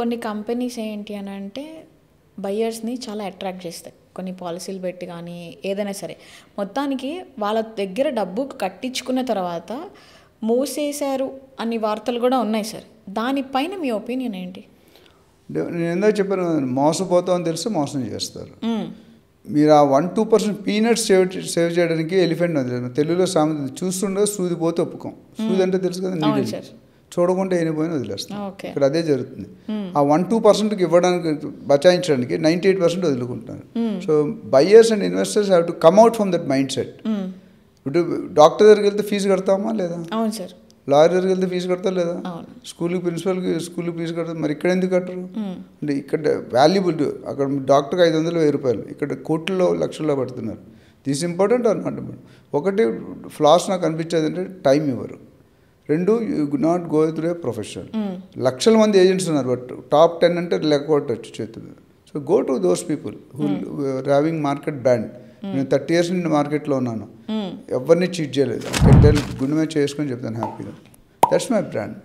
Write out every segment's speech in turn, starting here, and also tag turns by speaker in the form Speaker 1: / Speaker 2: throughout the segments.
Speaker 1: కొన్ని కంపెనీస్ ఏంటి అని అంటే బయ్యర్స్ని చాలా అట్రాక్ట్ చేస్తాయి, కొన్ని పాలసీలు పెట్టి కానీ ఏదైనా సరే. మొత్తానికి వాళ్ళ దగ్గర డబ్బు కట్టించుకున్న తర్వాత మూసేశారు అన్ని వార్తలు కూడా ఉన్నాయి సార్. దానిపైన మీ ఒపీనియన్ ఏంటి?
Speaker 2: నేను ఎందుకు చెప్పాను, మోసపోతామని తెలిసి మోసం చేస్తారు. మీరు ఆ 1-2% పీనట్స్ సేవ్ చేయడానికి ఎలిఫెంట్ వదిలేదు. తెలుగులో సామెత చూస్తుండే సూది పోతే ఒప్పుకోం. సూది అంటే తెలుసు కదా, నీళ్ళు చూడకుండా ఏనిపోయినా వదిలేస్తాం. ఇక్కడ అదే జరుగుతుంది. ఆ 1-2%కి ఇవ్వడానికి బచాయించడానికి 98% వదులుకుంటున్నారు. So buyers and investors have to come out from that mindset. ఇప్పుడు డాక్టర్ దగ్గరికి వెళ్తే ఫీజు కడతామా లేదా?
Speaker 1: అవును సార్.
Speaker 2: లాయర్ దగ్గరికి వెళ్తే ఫీజు కడతారు లేదా? స్కూల్కి ప్రిన్సిపల్కి స్కూల్కి ఫీజు కడతారు. మరి ఇక్కడ ఎందుకు కట్టరు? అంటే ఇక్కడ వాల్యుబుల్, అక్కడ డాక్టర్కి 500-1000 రూపాయలు, ఇక్కడ కోట్లలో లక్షల్లో పడుతున్నారు. This important or not important? ఒకటి ఫ్లాస్ నాకు అనిపించేది అంటే టైం ఇవ్వరు. 2, you not go through a professional. లక్షల మంది ఏజెంట్స్ ఉన్నారు, బట్ టాప్ 10 అంటే లెక్కొట్టచ్చు చేతులు. So go to those people who having market brand. నేను 30 years నుండి మార్కెట్లో ఉన్నాను, ఎవరిని చీట్ చేయలేదు. గుండె మీద చేసుకొని చెప్తాను హ్యాపీగా, దట్స్ మై బ్రాండ్.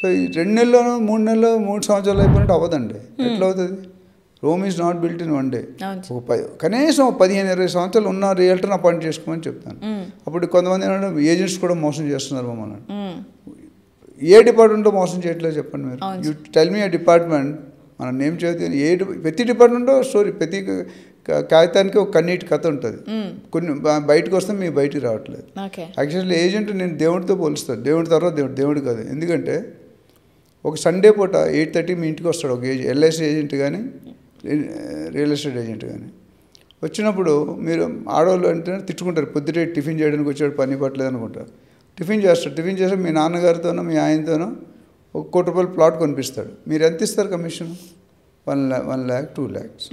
Speaker 2: సో ఈ 2 నెలల్లోనూ 3 నెలలు 3 సంవత్సరాలు అయిపోయినట్టు అవ్వదండి. ఎట్లా అవుతుంది? Rome is not built in 1 day. కనీసం 15-20 సంవత్సరాలు ఉన్న రియల్టర్ని అపాయింట్ చేసుకోమని చెప్తాను. అప్పుడు కొంతమంది ఏంటంటే ఏజెంట్స్ కూడా మోసం చేస్తున్నారు మమ్మల్ని. ఏ డిపార్ట్మెంట్లో మోసం చేయట్లేదు చెప్పండి మీరు? You tell me A department, మన నేమ్ చదివితే ప్రతి డిపార్ట్మెంట్లో స్టోరీ, ప్రతి కాగితానికి ఒక కన్నీటి కథ ఉంటుంది. కొన్ని బయటకు వస్తే మీ బయటికి రావట్లేదు. యాక్చువల్లీ ఏజెంట్ నేను దేవుడితో పోలుస్తాను. దేవుడి తర్వాత దేవుడు కాదు. ఎందుకంటే ఒక సండే పూట 8:30 మీ ఇంటికి వస్తాడు ఒక ఎల్ఐసి ఏజెంట్ కానీ రియల్ ఎస్టేట్ ఏజెంట్ కానీ. వచ్చినప్పుడు మీరు ఆడవాళ్ళు అంటే తిట్టుకుంటారు, పొద్దుటే టిఫిన్ చేయడానికి వచ్చాడు, పని పట్టలేదు అనుకుంటారు. టిఫిన్ చేస్తే మీ నాన్నగారితోనో మీ ఆయనతోనో ₹1 కోటి ప్లాట్ కొనిపిస్తాడు. మీరు ఎంత ఇస్తారు కమిషన్? 1 lakh 2 lakhs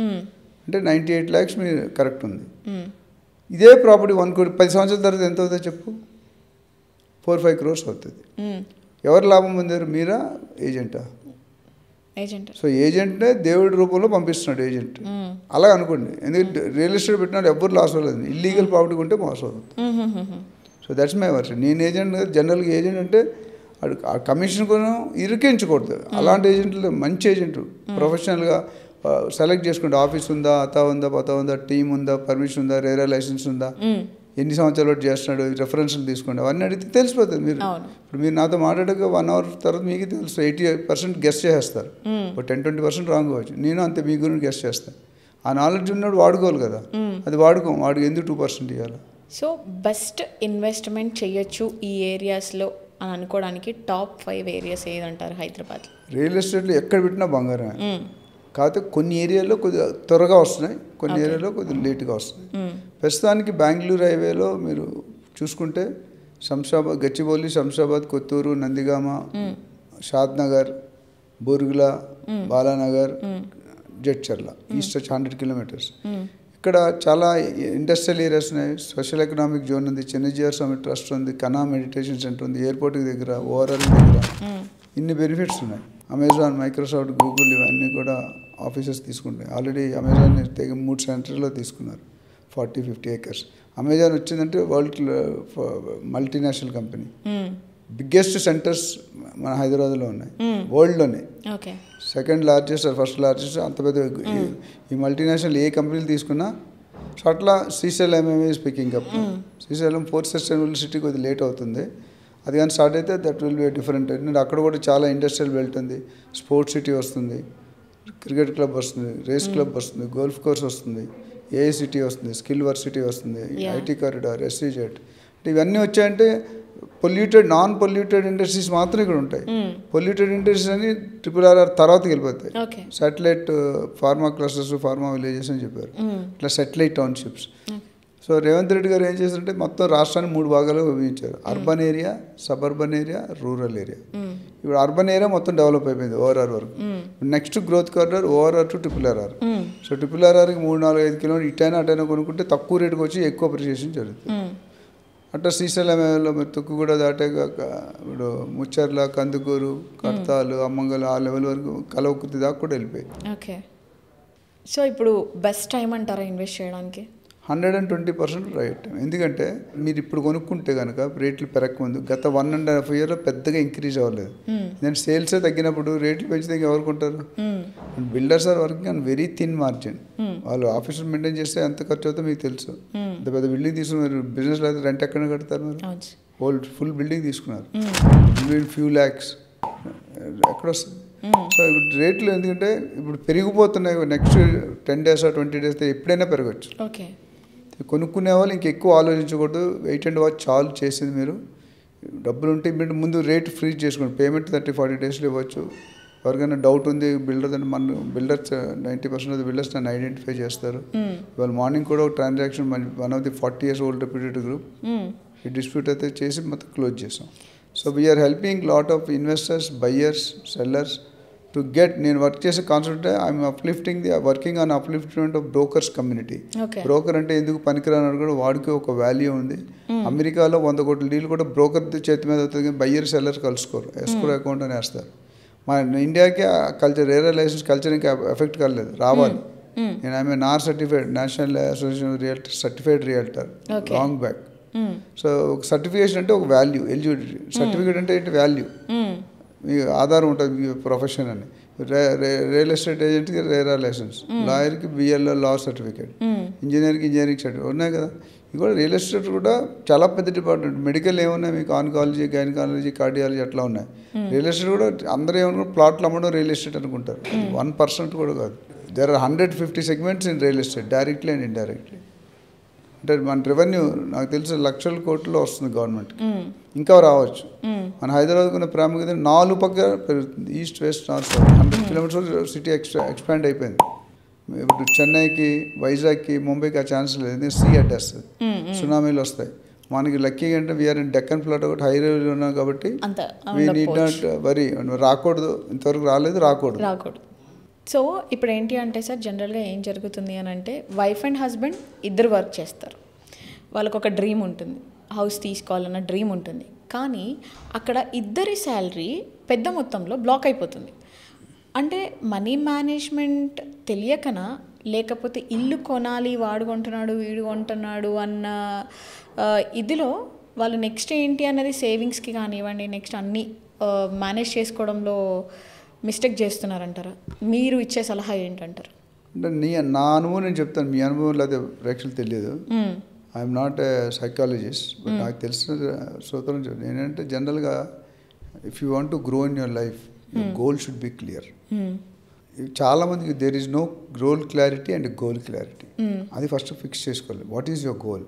Speaker 2: అంటే 98 lakhs మీరు కరెక్ట్ ఉంది. ఇదే ప్రాపర్టీ 1 కోటి 10 సంవత్సరాల తర్వాత ఎంత అవుతుందో చెప్పు? 4-5 crores అవుతుంది. ఎవరు లాభం పొందారు? మీరా ఏజెంటా?
Speaker 1: ఏజెంట్.
Speaker 2: సో ఏజెంట్నే దేవుడి రూపంలో పంపిస్తున్నాడు ఏజెంట్. అలా అనుకోండి. ఎందుకంటే రియల్ ఎస్టేట్ పెట్టినాడు ఎవ్వరు లాస్ అవ్వలేదు. ఇల్లీగల్ ప్రాపర్టీ కొంటే మోసం అవుతుంది. So that's my version. నేను ఏజెంట్ జనరల్గా ఏజెంట్ అంటే ఆ కమిషన్ కోసం ఇరికించకూడదు. అలాంటి ఏజెంట్లు మంచి ఏజెంట్ ప్రొఫెషనల్గా సెలెక్ట్ చేసుకుంటే ఆఫీస్ ఉందా, అతా ఉందా, పతా ఉందా, టీం ఉందా, పర్మిషన్ ఉందా, రేరా లైసెన్స్ ఉందా, ఎన్ని సంవత్సరాలు బట్టి చేస్తున్నాడు, రెఫరెన్స్లు తీసుకోండి, అవన్నీ అడిగితే తెలిసిపోతుంది. మీరు ఇప్పుడు మీరు నాతో మాట్లాడక 1 hour తర్వాత మీకు తెలుసు 80% గెస్ట్ చేసేస్తారు. ఒక 10-20% రాంగ్ అవ్వచ్చు. నేను అంతే మీ గురించి గెస్ట్ చేస్తాను. ఆ నాలెడ్జ్ ఉన్నాడు వాడుకోవాలి కదా, అది వాడుకోం. వాడికి ఎందుకు 2% ఇవ్వాలి?
Speaker 1: సో బెస్ట్ ఇన్వెస్ట్మెంట్ చేయొచ్చు ఈ ఏరియాస్లో అని అనుకోవడానికి టాప్ 5 ఏరియాస్ ఏదంటారు హైదరాబాద్?
Speaker 2: రియల్ ఎస్టేట్లో ఎక్కడ పెట్టినా బంగారమే. కాకపోతే కొన్ని ఏరియాలో కొద్దిగా త్వరగా వస్తున్నాయి, కొన్ని ఏరియాలో కొద్దిగా లేట్గా వస్తున్నాయి. ప్రస్తుతానికి బెంగళూరు హైవేలో మీరు చూసుకుంటే శంషాబాద్, గచ్చిబౌలి, శంషాబాద్, కొత్తూరు, నందిగామ, షాద్నగర్, బుర్గుల, బాలానగర్, జడ్చర్ల, ఈస్ట్ 100 kilometers. ఇక్కడ చాలా ఇండస్ట్రియల్ ఏరియాస్ ఉన్నాయి. స్పెషల్ ఎకనామిక్ జోన్ ఉంది, చెన్నజీఆర్ స్వామి ట్రస్ట్ ఉంది, కనా మెడిటేషన్ సెంటర్ ఉంది, ఎయిర్పోర్ట్కి దగ్గర, ఓఆర్ఆర్ దగ్గర. ఇన్ని బెనిఫిట్స్ ఉన్నాయి. అమెజాన్, మైక్రోసాఫ్ట్, గూగుల్ ఇవన్నీ కూడా ఆఫీసెస్ తీసుకుంటాయి. ఆల్రెడీ అమెజాన్ 3 సెంటర్లో తీసుకున్నారు, 40-50 acres. అమెజాన్ వచ్చిందంటే world multinational company. Biggest centres మన హైదరాబాద్లో ఉన్నాయి, వరల్డ్లోనే. సెకండ్ లార్జెస్ట్, ఫస్ట్ లార్జెస్ట్, అంత పెద్ద. ఈ మల్టీనేషనల్ ఏ కంపెనీలు తీసుకున్నా. సో అట్లా Srisailam speaking up. Srisailam 4th sustainable city కొద్దిగా లేట్ అవుతుంది. అది కానీ స్టార్ట్ అయితే దట్ విల్ బి డిఫరెంట్. ఎందుకంటే అక్కడ కూడా చాలా ఇండస్ట్రియల్ బెల్ట్ ఉంది, స్పోర్ట్స్ సిటీ వస్తుంది, క్రికెట్ క్లబ్ వస్తుంది, రేస్ క్లబ్ వస్తుంది, గోల్ఫ్ కోర్స్ వస్తుంది, ఏఐ సిటీ వస్తుంది, స్కిల్ వర్క్ సిటీ వస్తుంది, ఐటీ కారిడార్, ఎస్సీజెడ్. ఇవన్నీ వచ్చాయంటే నాన్ పొల్యూటెడ్ ఇండస్ట్రీస్ మాత్రం ఇక్కడ ఉంటాయి. పొల్యూటెడ్ ఇండస్ట్రీస్ అని RRR తర్వాతకి వెళ్ళిపోతాయి. Satellite pharma clusters, pharma villages అని చెప్పారు, ఇట్లా satellite townships. So Revanth Reddy గారు ఏం చేశారంటే మొత్తం రాష్ట్రాన్ని 3 భాగాలుగా విభజించారు. Urban area, suburban area, rural area. ఇప్పుడు అర్బన్ ఏరియా మొత్తం డెవలప్ అయిపోయింది ఓఆర్ఆర్ వరకు. Next growth corridor ORR to RRR. So RRRకి 3-4-5 kilometers ఇటైనా అటైనా కొనుక్కుంటే తక్కువ రేటుకి వచ్చి ఎక్కువ అప్రిషియేషన్ జరుగుతుంది. అట్లా శ్రీశైలంలో తుక్కు కూడా దాటాక ఇప్పుడు ముచ్చర్ల, కందుకూరు, కడతాలు, అమ్మంగల్ ఆ లెవెల్ వరకు కలవకుర్తి దాకా కూడా వెళ్ళిపోయి.
Speaker 1: ఓకే. సో ఇప్పుడు బెస్ట్ టైం అంటారా ఇన్వెస్ట్ చేయడానికి?
Speaker 2: 120% రైట్ టైం. ఎందుకంటే మీరు ఇప్పుడు కొనుక్కుంటే కనుక రేట్లు పెరగకముందు గత 1.5 ఇయర్లో పెద్దగా ఇంక్రీజ్ అవ్వలేదు. నేను సేల్సే తగ్గినప్పుడు రేట్లు పెంచితే ఎవరు కొంటారు? Builders are working on very thin margin. వాళ్ళు ఆఫీసులు మెయింటైన్ చేస్తే ఎంత ఖర్చు అవుతుందో మీకు తెలుసు. అంత పెద్ద బిల్డింగ్ తీసుకున్నారు, బిజినెస్లో అయితే రెంట్ ఎక్కడ కడతారు? మీరు ఫుల్ బిల్డింగ్ తీసుకున్నారు, ఫ్యూ ల్యాక్స్ ఎక్కడ వస్తుంది? సో ఇప్పుడు రేట్లు ఎందుకంటే ఇప్పుడు పెరిగిపోతున్నాయి. నెక్స్ట్ 10 days or 20 days ఎప్పుడైనా పెరగచ్చు. కొనుక్కునే వాళ్ళు ఇంకెక్కువ ఆలోచించకూడదు. వెయిట్ అండ్ వాచ్ చాలు చేసింది. మీరు డబ్బులు ఉంటే ముందు రేట్ ఫ్రీజ్ చేసుకోండి. పేమెంట్ 30-40 daysలో ఇవ్వచ్చు. ఎవరికైనా డౌట్ ఉంది బిల్డర్ అంటే మన బిల్డర్స్ 90% ఆఫ్ ది బిల్డర్స్ నన్ను ఐడెంటిఫై చేస్తారు. ఇవాళ మార్నింగ్ కూడా ఒక transaction one of the 40 years old reputed group ఈ డిస్ప్యూట్ అయితే చేసి మొత్తం క్లోజ్ చేసాం. So we're helping lot of investors, buyers, sellers to get. నేను వర్క్ చేసే concept I'm uplifting working on upliftment of brokers community. Broker అంటే ఎందుకు పనికిరాని కూడా వాడికి ఒక వాల్యూ ఉంది. అమెరికాలో 100 కోట్ల డీల్ కూడా బ్రోకర్ చేతి మీద అవుతుంది, కానీ బయ్యర్ సెల్లర్ కలుసుకోరు, ఎస్క్రో అకౌంట్ అని వేస్తారు. మన ఇండియాకి కల్చర్ రేరా లైసెన్స్ కల్చర్ ఇంకా ఎఫెక్ట్ కాలేదు, రావాలి. నేను ఆమె నార్ certified, national association realtor certified realtor long back. So ఒక సర్టిఫికేషన్ అంటే ఒక వాల్యూ, ఎలిజిబిలిటీ. సర్టిఫికేట్ అంటే ఏంటి? వాల్యూ. మీ ఆధారం ఉంటుంది మీ ప్రొఫెషన్ అని. రియల్ ఎస్టేట్ ఏజెంట్కి రేరా లైసెన్స్, లాయర్కి బిఎల్ఓ లా సర్టిఫికేట్, ఇంజనీర్కి ఇంజనీరింగ్ సర్టిఫికేట్ ఉన్నాయి కదా. ఇది కూడా రియల్ ఎస్టేట్ కూడా చాలా పెద్ద డిపార్ట్మెంట్. మెడికల్ ఏమున్నాయి మీకు? ఆన్కాలజీ, గైనకాలజీ, కార్డియాలజీ అట్లా ఉన్నాయి. రియల్ ఎస్టేట్ కూడా అందరూ ఏమనుకుంటారు ప్లాట్లు అమ్మడం రియల్ ఎస్టేట్ అనుకుంటారు. 1% కూడా కాదు. There are 150 segments in real estate, directly and indirectly. అంటే మన రెవెన్యూ నాకు తెలిసి లక్షల కోట్లలో వస్తుంది గవర్నమెంట్కి, ఇంకా రావచ్చు. మన హైదరాబాద్ ఉన్న ప్రాముఖ్యత 4 పక్క పెరుగుతుంది. East, west, north, south 100 kilometers city expand అయిపోయింది. ఇప్పుడు చెన్నైకి, వైజాగ్కి, ముంబైకి ఆ ఛాన్స్ లేదు. సీ అడ్డేస్తుంది, సునామీలు వస్తాయి. మనకి లక్కీగా అంటే వీఆర్ ఇన్ డెక్కన్ ప్లాట్ ఒకటి హైవేలో ఉన్నాం కాబట్టి వీ నీడ్ నాట్ వరీ. రాకూడదు, ఇంతవరకు రాలేదు, రాకూడదు.
Speaker 1: సో ఇప్పుడు ఏంటి అంటే సార్, జనరల్గా ఏం జరుగుతుంది అని అంటే వైఫ్ అండ్ హస్బెండ్ ఇద్దరు వర్క్ చేస్తారు. వాళ్ళకు ఒక డ్రీమ్ ఉంటుంది, హౌస్ తీసుకోవాలన్న డ్రీమ్ ఉంటుంది. కానీ అక్కడ ఇద్దరి శాలరీ పెద్ద మొత్తంలో బ్లాక్ అయిపోతుంది. అంటే మనీ మేనేజ్మెంట్ తెలియకనా, లేకపోతే ఇల్లు కొనాలి, వాడు కొంటున్నాడు వీడు కొంటున్నాడు అన్న ఇదిలో వాళ్ళు నెక్స్ట్ ఏంటి అన్నది సేవింగ్స్కి కానివ్వండి, నెక్స్ట్ అన్నీ మేనేజ్ చేసుకోవడంలో మిస్టేక్ చేస్తున్నారంటారా? మీరు ఇచ్చే సలహా ఏంటంటారు?
Speaker 2: అంటే నా అనుభవం నేను చెప్తాను, మీ అనుభవం లేదా ప్రేక్షకులు తెలియదు. I'm not a psychologist, but నాకు తెలిసిన సూత్రం ఏంటంటే జనరల్గా if you want to grow in your life, your goal should be clear. చాలామందికి there is no role clarity and goal clarity. అది ఫస్ట్ ఫిక్స్ చేసుకోవాలి. What is your goal?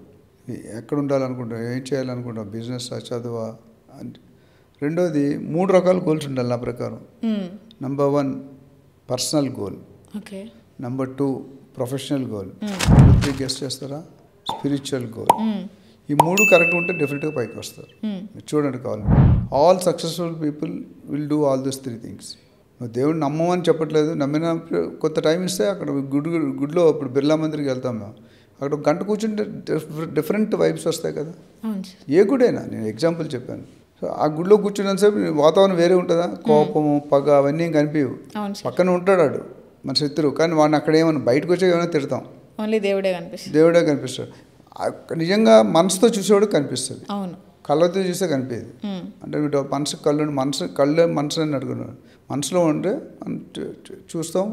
Speaker 2: ఎక్కడ ఉండాలనుకుంటావు, ఏం చేయాలనుకుంటావు, బిజినెస్, చదువా అంటే. రెండోది 3 రకాల గోల్స్ ఉండాలి నా ప్రకారం. Number 1 personal goal, number 2 professional goal, number 3 guest చేస్తారా స్పిరిచువల్ గోల్. ఈ 3 కరెక్ట్ ఉంటే డెఫినెట్గా పైకి వస్తారు. చూడండి, కావాలి all successful people will do all those 3 things. నువ్వు దేవుడిని నమ్మమని చెప్పట్లేదు, నమ్మిన కొంత టైం ఇస్తే అక్కడ గుడిలో ఇప్పుడు బిర్లా మందిరికి వెళ్తాం మేము, అక్కడ 1 గంట కూర్చుంటే డిఫరెంట్ వైబ్స్ వస్తాయి కదా. ఏ గుడైనా నేను ఎగ్జాంపుల్ చెప్పాను. సో ఆ గుడిలో కూర్చున్నంతసేపు వాతావరణం వేరే ఉంటుందా? కోపము, పగ అవన్నీ ఏం కనిపించవు. పక్కన ఉంటాడు మన శత్రువు, కానీ వాడిని అక్కడ ఏమన్నా బయటకు వచ్చే ఏమైనా తిడతాం, ఓన్లీ దేవుడే కనిపిస్తాడు. నిజంగా మనసుతో చూసేవాడు కనిపిస్తుంది, కళ్ళతో చూస్తే కనిపించదు. అంటే మనసు కళ్ళు మనసు అని అడుగున్నాడు. మనసులో ఉంటే చూస్తాం,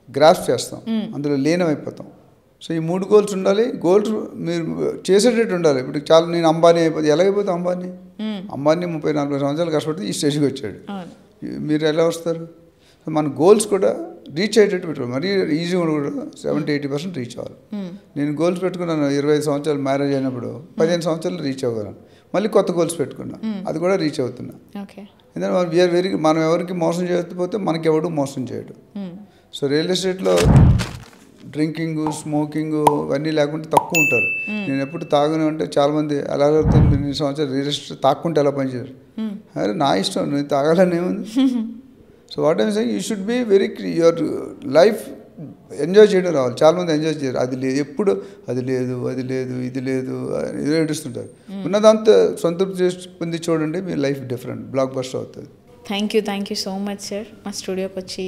Speaker 2: గ్రాస్ప్ చేస్తాం, అందులో లీనమైపోతాం. సో ఈ 3 గోల్స్ ఉండాలి. గోల్స్ మీరు చేసేటట్టు ఉండాలి. ఇప్పుడు చాలా నేను అంబానీ అయిపోతుంది, ఎలాగైపోతే అంబానీ 30-40 సంవత్సరాలు కష్టపడితే ఈ స్టేజ్కి వచ్చాడు. మీరు ఎలా వస్తారు? సో మన గోల్స్ కూడా రీచ్ అయ్యేటట్టు పెట్టుకోవాలి. మరీ ఈజీగా కూడా 70-80% రీచ్ అవ్వాలి. నేను గోల్స్ పెట్టుకున్నాను 25 సంవత్సరాలు మ్యారేజ్ అయినప్పుడు, 15 సంవత్సరాలు రీచ్ అవ్వగలను. మళ్ళీ కొత్త గోల్స్ పెట్టుకున్నా, అది కూడా రీచ్ అవుతున్నా. ఎందుకంటే మనం ఎవరికి మోసం చేయకపోతే మనకి ఎవడు మోసం చేయడు. సో రియల్ ఎస్టేట్లో డ్రింకింగ్, స్మోకింగ్ ఇవన్నీ లేకుంటే తక్కువ ఉంటారు. నేను ఎప్పుడు తాగను అంటే చాలామంది ఎలా జరుగుతుంది, 2 సంవత్సరాలు రియల్ ఎస్టేట్ తాక్కుంటే ఎలా పనిచేయరు. అరే నా ఇష్టం, నేను తాగాలని ఏముంది. So what I'm saying, you should be very your life enjoy చేయడం రావాలి. చాలామంది ఎంజాయ్ చేయరు. అది లేదు, ఎప్పుడు అది లేదు, ఇది లేదు ఏడుస్తుంటారు. ఉన్నదంతా సంతృప్తి పొంది చూడండి, మీ లైఫ్ డిఫరెంట్ బ్లాక్ బస్టర్ అవుతుంది.
Speaker 1: Thank you so much sir, మా స్టూడియోకి వచ్చి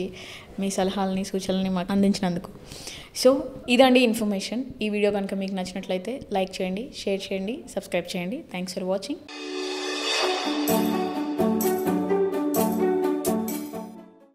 Speaker 1: మీ సలహాలని, సూచనలని మాకు అందించినందుకు. సో ఇదండి ఇన్ఫర్మేషన్. ఈ వీడియో కనుక మీకు నచ్చినట్లయితే లైక్ చేయండి, షేర్ చేయండి, సబ్స్క్రైబ్ చేయండి. Thanks for watching.